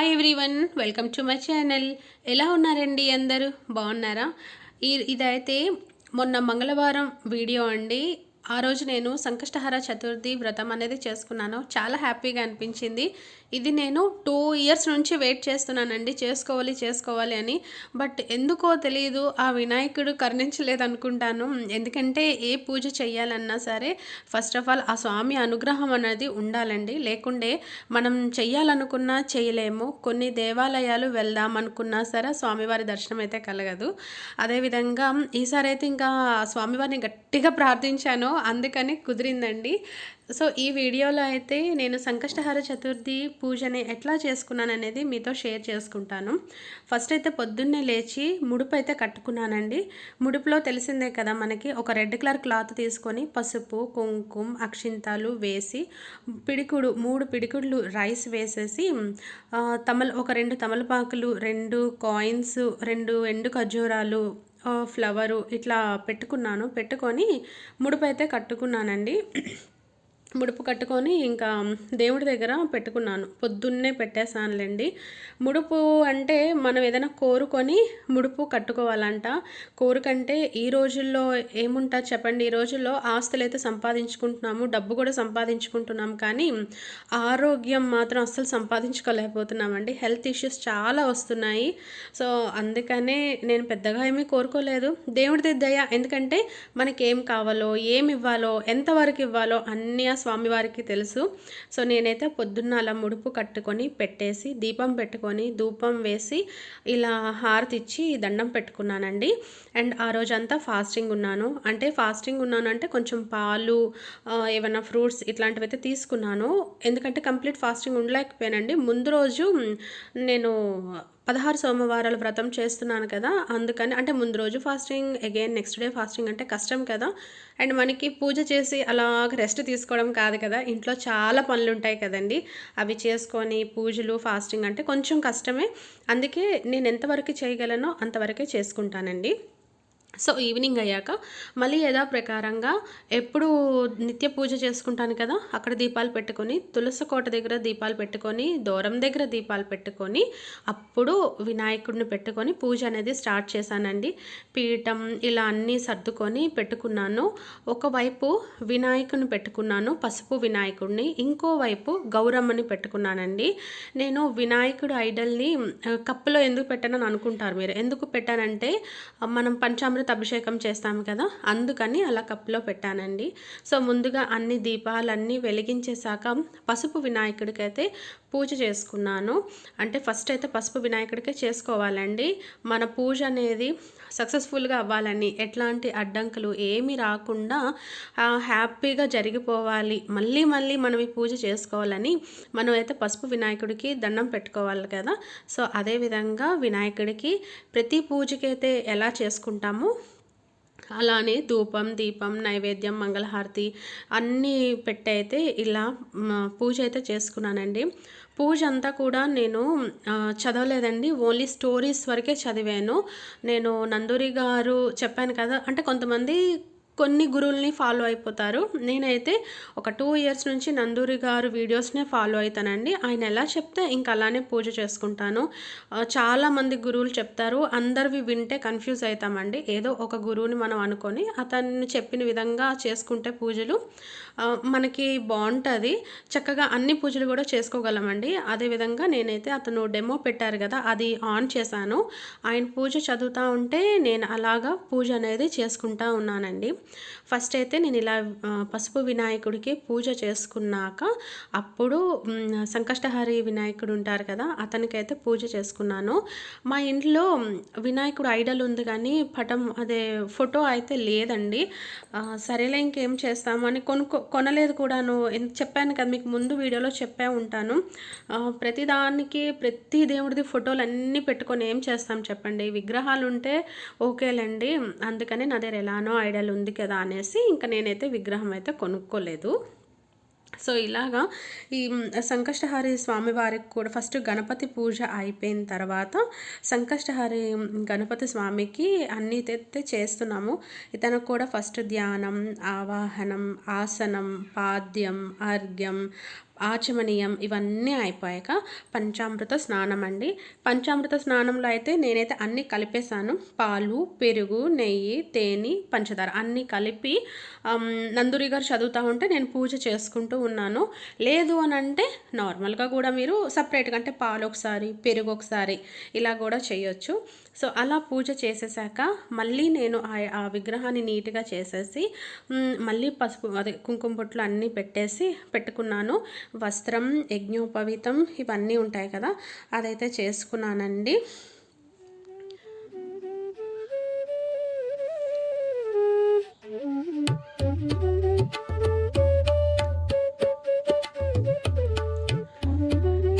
Hi everyone, welcome to my channel. ఎలా ఉన్నారండి అందరూ? బాగున్నారా? ఇదైతే మొన్న మంగళవారం వీడియో అండి. ఆ రోజు నేను సంకష్టహర చతుర్థి వ్రతం అనేది చేసుకున్నాను. చాలా హ్యాపీగా అనిపించింది. ఇది నేను 2 ఇయర్స్ నుంచి వెయిట్ చేస్తున్నానండి, చేసుకోవాలి అని. బట్ ఎందుకో తెలియదు, ఆ వినాయకుడు కరుణించలేదు అనుకుంటాను. ఎందుకంటే ఏ పూజ చేయాలన్నా సరే ఫస్ట్ ఆఫ్ ఆల్ ఆ స్వామి అనుగ్రహం అనేది ఉండాలండి. లేకుంటే మనం చెయ్యాలనుకున్నా చేయలేము. కొన్ని దేవాలయాలు వెళ్దాం అనుకున్నా సరే స్వామివారి దర్శనం అయితే కలగదు. అదేవిధంగా ఈసారి అయితే ఇంకా స్వామివారిని గట్టిగా ప్రార్థించాను, అందుకని కుదిరిందండి. సో ఈ వీడియోలో అయితే నేను సంకష్టహర చతుర్థి పూజని ఎట్లా చేసుకున్నాననేది మీతో షేర్ చేసుకుంటాను. ఫస్ట్ అయితే పొద్దున్నే లేచి ముడుపు అయితే కట్టుకున్నానండి. ముడుపులో తెలిసిందే కదా మనకి, ఒక రెడ్ కలర్ క్లాత్ తీసుకొని పసుపు, కుంకుమ, అక్షింతాలు వేసి3 పిడికుళ్ళు రైస్ వేసేసి ఒక 2 తమలపాకులు, 2 కాయిన్స్, 2 ఎండు ఖర్జూరాలు, ఫ్లవరు ఇట్లా పెట్టుకొని ముడుపు అయితే కట్టుకున్నానండి. ముడుపు కట్టుకొని ఇంకా దేవుడి దగ్గర పెట్టుకున్నాను. పొద్దున్నే పెట్టేసానులేండి. ముడుపు అంటే మనం ఏదైనా కోరుకొని ముడుపు కట్టుకోవాలంట. కోరికంటే ఈ రోజుల్లో ఏముంటుంది చెప్పండి? ఈ రోజుల్లో ఆస్తులు అయితే సంపాదించుకుంటున్నాము, డబ్బు కూడా సంపాదించుకుంటున్నాం, కానీ ఆరోగ్యం మాత్రం అస్సలు సంపాదించుకోలేకపోతున్నామండి. హెల్త్ ఇష్యూస్ చాలా వస్తున్నాయి. సో అందుకనే నేను పెద్దగా ఏమీ కోరుకోలేదు. దేవుడి దయ. ఎందుకంటే మనకేం కావాలో, ఏమి ఇవ్వాలో, ఎంతవరకు ఇవ్వాలో అన్నీ స్వామివారికి తెలుసు. సో నేనైతే పొద్దున్న అలా ముడుపు కట్టుకొని పెట్టేసి దీపం పెట్టుకొని ధూపం వేసి ఇలా హారతి ఇచ్చి దండం పెట్టుకున్నానండి. అండ్ ఆ రోజంతా ఫాస్టింగ్ ఉన్నాను. అంటే కొంచెం పాలు, ఏమైనా ఫ్రూట్స్ ఇట్లాంటివి అయితే తీసుకున్నాను. ఎందుకంటే కంప్లీట్ ఫాస్టింగ్ ఉండలేకపోయానండి. ముందు రోజు నేను 16 సోమవారాల వ్రతం చేస్తున్నాను కదా, అందుకని. అంటే ముందు రోజు fasting, again next day fasting అంటే కష్టం కదా. అండ్ మనకి పూజ చేసి అలాగ రెస్ట్ తీసుకోవడం కాదు కదా, ఇంట్లో చాలా పనులు ఉంటాయి కదండి. అవి చేసుకొని పూజలు, ఫాస్టింగ్ అంటే కొంచెం కష్టమే. అందుకే నేను ఎంతవరకు చేయగలనో అంతవరకే చేసుకుంటానండి. సో ఈవినింగ్ అయ్యాక మళ్ళీ యథాప్రకారంగా ఎప్పుడు నిత్య పూజ చేసుకుంటాను కదా, అక్కడ దీపాలు పెట్టుకొని, తులసి కోట దగ్గర దీపాలు పెట్టుకొని, దూరం దగ్గర దీపాలు పెట్టుకొని, అప్పుడు వినాయకుడిని పెట్టుకొని పూజ అనేది స్టార్ట్ చేశానండి. పీఠం ఇలా అన్నీ సర్దుకొని పెట్టుకున్నాను. ఒకవైపు వినాయకుడిని పెట్టుకున్నాను, పసుపు వినాయకుడిని. ఇంకోవైపు గౌరమ్మని పెట్టుకున్నానండి. నేను వినాయకుడు ఐడల్ని కప్పులో ఎందుకు పెట్టానని అనుకుంటారు మీరు. ఎందుకు పెట్టానంటే మనం పంచామృత అభిషేకం చేస్తాము కదా, అందుకని అలా కప్పులో పెట్టానండి. సో ముందుగా అన్ని దీపాలన్నీ వెలిగించేశాక పసుపు వినాయకుడికి అయితే పూజ చేసుకున్నాను. అంటే ఫస్ట్ అయితే పసుపు వినాయకుడికే చేసుకోవాలండి. మన పూజ అనేది సక్సెస్ఫుల్గా అవ్వాలని, ఎట్లాంటి అడ్డంకులు ఏమీ రాకుండా హ్యాపీగా జరిగిపోవాలి, మళ్ళీ మనం ఈ పూజ చేసుకోవాలని మనం అయితే పసుపు వినాయకుడికి దండం పెట్టుకోవాలి కదా. సో అదేవిధంగా వినాయకుడికి ప్రతి పూజకైతే ఎలా చేసుకుంటామో అలానే ధూపం, దీపం, నైవేద్యం, మంగళహారతి అన్నీ పెట్టయితే ఇలా పూజ అయితే చేసుకున్నానండి. పూజ అంతా కూడా నేను చదవలేదండి, ఓన్లీ స్టోరీస్ వరకే చదివాను. నేను నందూరి గారు చెప్పాను కదా, అంటే కొంతమంది కొన్ని గురువుల్ని ఫాలో అయిపోతారు. నేనైతే ఒక 2 ఇయర్స్ నుంచి నందూరి గారు వీడియోస్నే ఫాలో అవుతానండి. ఆయన ఎలా చెప్తే ఇంక అలానే పూజ చేసుకుంటాను. చాలామంది గురువులు చెప్తారు, అందరివి వింటే కన్ఫ్యూజ్ అవుతామండి. ఏదో ఒక గురువుని మనం అనుకొని అతన్ని చెప్పిన విధంగా చేసుకుంటే పూజలు మనకి బాగుంటుంది. చక్కగా అన్ని పూజలు కూడా చేసుకోగలమండి. అదేవిధంగా నేనైతే అతను డెమో పెట్టారు కదా, అది ఆన్ చేశాను. ఆయన పూజ చదువుతూ ఉంటే నేను అలాగా పూజ అనేది చేసుకుంటూ ఉన్నానండి. ఫస్ట్ అయితే నేను ఇలా పసుపు వినాయకుడికి పూజ చేసుకున్నాక అప్పుడు సంకష్టహారి వినాయకుడు ఉంటారు కదా, అతనికైతే పూజ చేసుకున్నాను. మా ఇంట్లో వినాయకుడు ఐడల్ ఉంది కానీ అదే ఫోటో అయితే లేదండి. సరేలే ఇంకేం చేస్తాము అని కొనలేదు కూడాను. చెప్పాను కదా మీకు, ముందు వీడియోలో చెప్పే ఉంటాను. ప్రతి దేవుడిది ఫోటోలు అన్నీ పెట్టుకొని ఏం చేస్తాం చెప్పండి. విగ్రహాలు ఉంటే ఓకేలేండి, అందుకని నా దగ్గర ఎలానో ఐడియాలు ఉంది కదా అనేసి ఇంకా నేనైతే విగ్రహం అయితే కొనుక్కోలేదు. సో ఇలాగా ఈ సంకష్టహారి స్వామివారికి కూడా ఫస్ట్ గణపతి పూజ అయిపోయిన తర్వాత సంకష్టహారి గణపతి స్వామికి అన్నీ అయితే చేస్తున్నాము. ఇతనికి కూడా ఫస్ట్ ధ్యానం, ఆవాహనం, ఆసనం, పాద్యం, అర్ఘ్యం, ఆచమనీయం ఇవన్నీ అయిపోయాక పంచామృత స్నానం అండి. పంచామృత స్నానంలో అయితే నేనైతే అన్నీ కలిపేశాను. పాలు, పెరుగు, నెయ్యి, తేనె, పంచదార అన్నీ కలిపి నందూరి గారు చదువుతూ ఉంటే నేను పూజ చేసుకుంటూ ఉన్నాను. లేదు అని అంటే నార్మల్గా కూడా మీరు సపరేట్గా అంటే పాలు ఒకసారి, పెరుగు ఒకసారి ఇలా కూడా చేయొచ్చు. సో అలా పూజ చేసేసాక మళ్ళీ నేను ఆ విగ్రహాన్ని నీట్గా చేసేసి మళ్ళీ పసుపు అదే కుంకుమ బొట్లు అన్నీ పెట్టుకున్నాను. వస్త్రం, యజ్ఞోపవీతం ఇవన్నీ ఉంటాయి కదా, అదైతే చేసుకున్నానండి.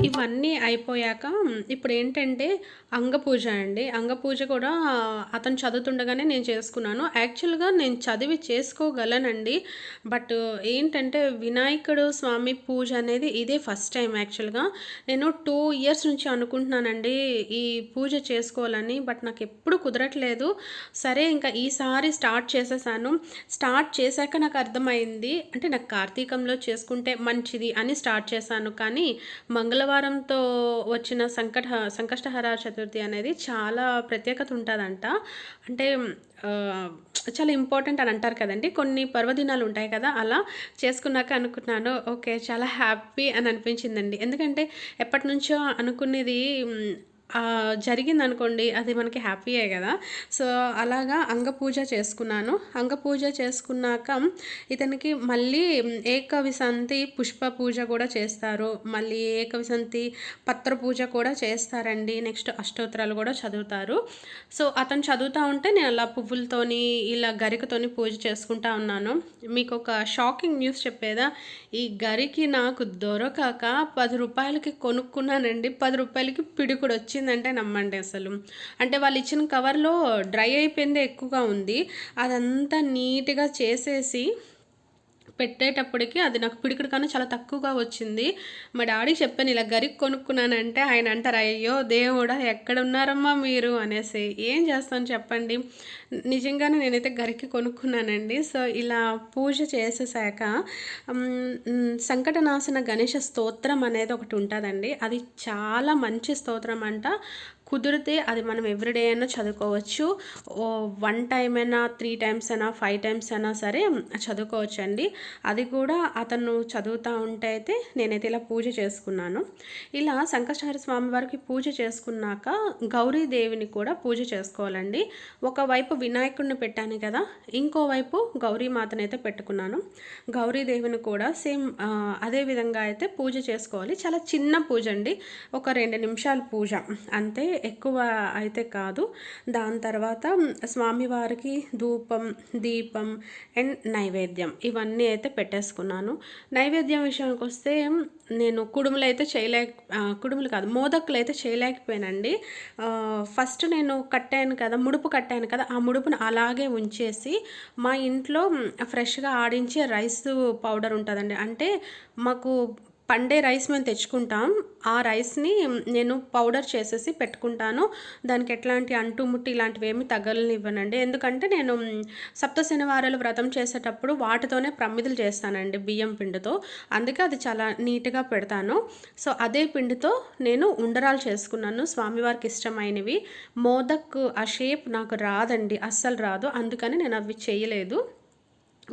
ఇవన్నీ అయిపోయాక ఇప్పుడు ఏంటంటే అంగపూజ అండి. అంగపూజ కూడా అతను చదువుతుండగానే నేను చేసుకున్నాను. యాక్చువల్గా నేను చదివి చేసుకోగలనండి. బట్ ఏంటంటే వినాయకుడు స్వామి పూజ అనేది ఇదే ఫస్ట్ టైం. యాక్చువల్గా నేను 2 ఇయర్స్ నుంచి అనుకుంటున్నానండి ఈ పూజ చేసుకోవాలని. బట్ నాకు ఎప్పుడు కుదరట్లేదు. సరే ఇంకా ఈసారి స్టార్ట్ చేసేసాను. స్టార్ట్ చేశాక నాకు అర్థమైంది, అంటే నాకు కార్తీకంలో చేసుకుంటే మంచిది అని స్టార్ట్ చేశాను. కానీ మంగళవారంతో వచ్చిన సంకష్టహర చతుర్థి అనేది చాలా ప్రత్యేకత ఉంటుందంట. అంటే చాలా ఇంపార్టెంట్ అని అంటారు కదండి. కొన్ని పర్వదినాలు ఉంటాయి కదా, అలా చేసుకున్నాక అనుకున్నాను ఓకే చాలా హ్యాపీ అని అనిపించిందండి. ఎందుకంటే ఎప్పటి నుంచో అనుకునేది జరిగిందనుకోండి అది మనకి హ్యాపీయే కదా. సో అలాగా అంగపూజ చేసుకున్నాను. అంగపూజ చేసుకున్నాక ఇతనికి మళ్ళీ ఏకవిసంతి పుష్ప పూజ కూడా చేస్తారు. మళ్ళీ ఏకవిసంతి పత్ర పూజ కూడా చేస్తారండి. నెక్స్ట్ అష్టోత్తరాలు కూడా చదువుతారు. సో అతను చదువుతూ ఉంటే నేను అలా పువ్వులతోని ఇలా గరికతోని పూజ చేసుకుంటా ఉన్నాను. మీకు ఒక షాకింగ్ న్యూస్ చెప్పేదా, ఈ గరికి నాకు దొరకక 10 రూపాయలకి కొనుక్కున్నానండి. 10 రూపాయలకి పిడికుడు వచ్చిందంటే నమ్మండి అసలు. అంటే వాళ్ళు ఇచ్చిన కవర్లో డ్రై అయిపోయిందే ఎక్కువగా ఉంది. అదంతా నీట్గా చేసేసి పెట్టేటప్పటికి అది నాకు పిడికిడి కన్నా చాలా తక్కువగా వచ్చింది. మా డాడీకి చెప్పాను ఇలా గరికి కొనుక్కున్నానంటే ఆయన అంటారు, అయ్యో దేవుడా ఎక్కడ ఉన్నారమ్మా మీరు అనేసి. ఏం చేస్తాను చెప్పండి, నిజంగానే నేనైతే గరికి కొనుక్కున్నానండి. సో ఇలా పూజ చేసేసాక సంకటనాశన గణేష స్తోత్రం అనేది ఒకటి ఉంటుందండి. అది చాలా మంచి స్తోత్రం అంట. కుదిరితే అది మనం ఎవ్రీడే అయినా చదువుకోవచ్చు. 1 టైం అయినా, 3 టైమ్స్ అయినా, 5 టైమ్స్ అయినా సరే చదువుకోవచ్చు అండి. అది కూడా అతను చదువుతూ ఉంటే అయితే నేనైతే ఇలా పూజ చేసుకున్నాను. ఇలా సంకష్టహర స్వామి వారికి పూజ చేసుకున్నాక గౌరీదేవిని కూడా పూజ చేసుకోవాలండి. ఒకవైపు వినాయకుడిని పెట్టాను కదా, ఇంకోవైపు గౌరీమాతను అయితే పెట్టుకున్నాను. గౌరీదేవిని కూడా సేమ్ అదే విధంగా అయితే పూజ చేసుకోవాలి. చాలా చిన్న పూజ అండి, ఒక 2 నిమిషాల పూజ అంతే, ఎక్కువ అయితే కాదు. దాని తర్వాత స్వామివారికి ధూపం, దీపం అండ్ నైవేద్యం ఇవన్నీ అయితే పెట్టేసుకున్నాను. నైవేద్యం విషయానికి వస్తే నేను కుడుములు కాదు మోదకులు అయితే చేయలేకపోయానండి. ఫస్ట్ నేను ముడుపు కట్టాను కదా, ఆ ముడుపును అలాగే ఉంచేసి మా ఇంట్లో ఫ్రెష్గా ఆడించే రైస్ పౌడర్ ఉంటుందండి. అంటే మాకు పండే రైస్ మేము తెచ్చుకుంటాం. ఆ రైస్ని నేను పౌడర్ చేసేసి పెట్టుకుంటాను. దానికి ఎట్లాంటి అంటుముట్టి ఇలాంటివి ఏమి తగలనివ్వనండి. ఎందుకంటే నేను సప్త శనివారాలు వ్రతం చేసేటప్పుడు వాటితోనే ప్రమిదలు చేస్తానండి, బియ్యం పిండితో. అందుకే అది చాలా నీట్గా పెడతాను. సో అదే పిండితో నేను ఉండరాలు చేసుకున్నాను, స్వామివారికి ఇష్టమైనవి. మోదక్ ఆ షేప్ నాకు రాదండి, అస్సలు రాదు. అందుకని నేను అవి చేయలేదు.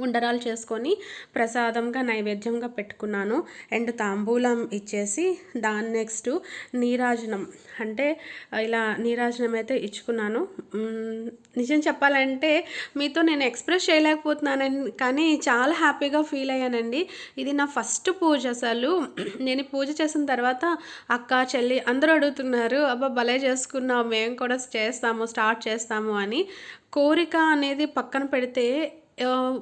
ఉండరాలు చేసుకొని ప్రసాదంగా నైవేద్యంగా పెట్టుకున్నాను. అండ్ తాంబూలం ఇచ్చేసి దాని నెక్స్ట్ నీరాజనం, అంటే ఇలా నీరాజనం అయితే ఇచ్చుకున్నాను. నిజం చెప్పాలంటే మీతో నేను ఎక్స్ప్రెస్ చేయలేకపోతున్నాను, కానీ చాలా హ్యాపీగా ఫీల్ అయ్యానండి. ఇది నా ఫస్ట్ పూజ. అసలు నేను పూజ చేసిన తర్వాత అక్క, చెల్లి అందరూ అడుగుతున్నారు, అబ్బా భలే చేసుకున్నావు, మేము కూడా స్టార్ట్ చేస్తాము అని. కోరిక అనేది పక్కన పెడితే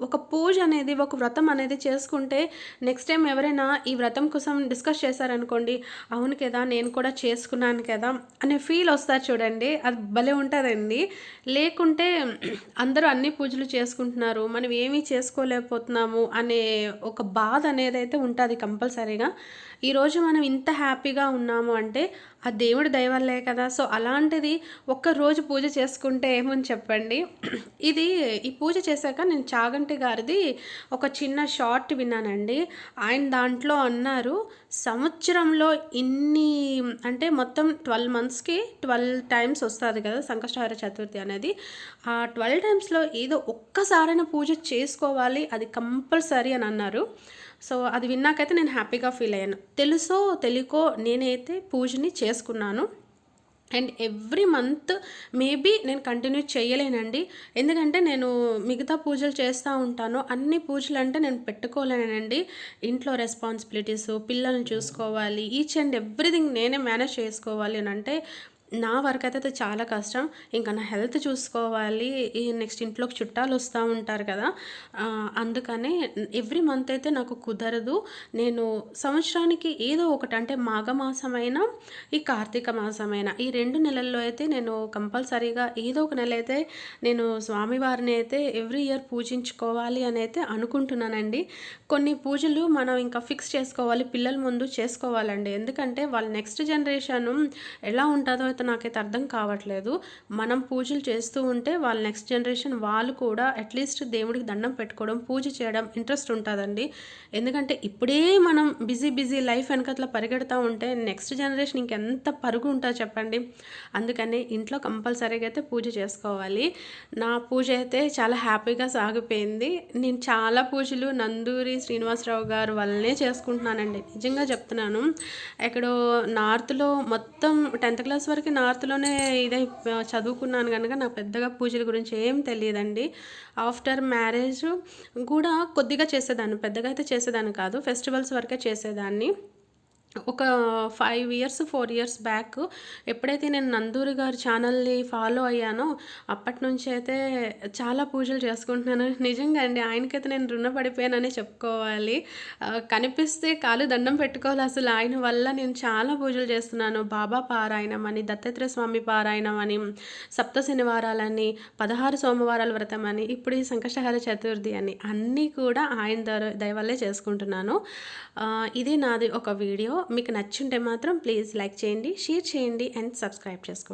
ఒక పూజ అనేది, ఒక వ్రతం అనేది చేసుకుంటే నెక్స్ట్ టైం ఎవరైనా ఈ వ్రతం కోసం డిస్కస్ చేశారనుకోండి, అవును కదా నేను కూడా చేసుకున్నాను కదా అనే ఫీల్ వస్తారు చూడండి, అది భలే ఉంటుందండి. లేకుంటే అందరూ అన్ని పూజలు చేసుకుంటున్నారు, మనం ఏమీ చేసుకోలేకపోతున్నాము అనే ఒక బాధ అనేది అయితే ఉంటుంది కంపల్సరీగా. ఈరోజు మనం ఇంత హ్యాపీగా ఉన్నాము అంటే ఆ దేవుడి దయ వల్లే కదా! సో, అలాంటిది ఒక్కరోజు పూజ చేసుకుంటే ఏముంది చెప్పండి. ఇది ఈ పూజ చేశాక నేను చాగంటి గారిది ఒక చిన్న షార్ట్ విన్నానండి. ఆయన దాంట్లో అన్నారు, సంవత్సరంలో ఇన్ని అంటే మొత్తం 12 మంత్స్‌కి 12 టైమ్స్ వస్తది కదా! సంకష్టహర చతుర్థి అనేది. ఆ 12 టైమ్స్‌లో ఏదో ఒక్కసారైనా పూజ చేసుకోవాలి. అది కంపల్సరీ అని అన్నారు. సో, అది విన్నాకైతే నేను హ్యాపీగా ఫీల్ అయ్యాను. తెలుసో తెలియకో నేనైతే పూజని చేసుకున్నాను. అండ్ ఎవ్రీ మంత్ మేబీ నేను కంటిన్యూ చేయలేనండి. ఎందుకంటే నేను మిగతా పూజలు చేస్తూ ఉంటాను. అన్ని పూజలంటే నేను పెట్టుకోలేనండి. ఇంట్లో రెస్పాన్సిబిలిటీస్, పిల్లల్ని చూసుకోవాలి, ఈచ్ అండ్ ఎవ్రీథింగ్ నేనే మేనేజ్ చేసుకోవాలి అనంటే నా వరకైతే చాలా కష్టం. ఇంకా నా హెల్త్ చూసుకోవాలి. ఈ నెక్స్ట్ ఇంట్లోకి చుట్టాలు వస్తూ ఉంటారు కదా! అందుకనే ఎవ్రీ మంత్ అయితే నాకు కుదరదు. నేను సంవత్సరానికి ఏదో ఒకటి అంటే మాఘమాసమైనా, ఈ కార్తీక మాసమైనా ఈ 2 నెలల్లో అయితే నేను కంపల్సరీగా ఏదో ఒక నెల అయితే నేను స్వామివారిని అయితే ఎవ్రీ ఇయర్ పూజించుకోవాలి అని అయితే అనుకుంటున్నానండి. కొన్ని పూజలు మనం ఇంకా ఫిక్స్ చేసుకోవాలి. పిల్లల ముందు చేసుకోవాలండి. ఎందుకంటే వాళ్ళ నెక్స్ట్ జనరేషను ఎలా ఉంటుందో అయితే నాకైతే అర్థం కావట్లేదు. మనం పూజలు చేస్తూ ఉంటే వాళ్ళ నెక్స్ట్ జనరేషన్ వాళ్ళు కూడా అట్లీస్ట్ దేవుడికి దండం పెట్టుకోవడం, పూజ చేయడం ఇంట్రెస్ట్ ఉంటుందండి. ఎందుకంటే ఇప్పుడే మనం బిజీ లైఫ్ వెనకట్లా పరిగెడతా ఉంటే నెక్స్ట్ జనరేషన్ ఇంకెంత పరుగు ఉంటుందో చెప్పండి. అందుకని ఇంట్లో కంపల్సరీగా అయితే పూజ చేసుకోవాలి. నా పూజ అయితే చాలా హ్యాపీగా సాగిపోయింది. నేను చాలా పూజలు నందూరి శ్రీనివాసరావు గారు వల్లనే చేసుకుంటున్నానండి. నిజంగా చెప్తున్నాను. ఎక్కడో నార్త్‌లో మొత్తం 10th క్లాస్ వరకు నార్త్‌లోనే చదువుకున్నాను గనుక నాకు పెద్దగా పూజల గురించి ఏం తెలీదండి. ఆఫ్టర్ మ్యారేజ్ కూడా కొద్దిగా చేసేదాన్ని. పెద్దగా అయితే చేసేదాన్ని కాదు. ఫెస్టివల్స్ వరకే చేసేదాన్ని. ఒక 5 ఇయర్స్, 4 ఇయర్స్ బ్యాక్ ఎప్పుడైతే నేను నందూరి గారి ఛానల్‌ని ఫాలో అయ్యానో అప్పటి నుంచి అయితే చాలా పూజలు చేసుకుంటున్నాను. నిజంగా అండి ఆయనకైతే నేను రుణపడిపోయాననే చెప్పుకోవాలి. కనిపిస్తే కాళ్ళు దండం పెట్టుకోవాలి అసలు. ఆయన వల్ల నేను చాలా పూజలు చేస్తున్నాను. బాబా పారాయణం అని, దత్తాత్రేయ స్వామి పారాయణం అని, సప్త శనివారాలని, 16 సోమవారాల వ్రతం అని, ఇప్పుడు ఈ సంకష్టహర చతుర్థి అని అన్నీ కూడా ఆయన దయ వల్లే చేసుకుంటున్నాను. ఇది నాది ఒక వీడియో. మీకు నచ్చుంటే మాత్రం ప్లీజ్ లైక్ చేయండి, షేర్ చేయండి అండ్ సబ్స్క్రైబ్ చేసుకోండి.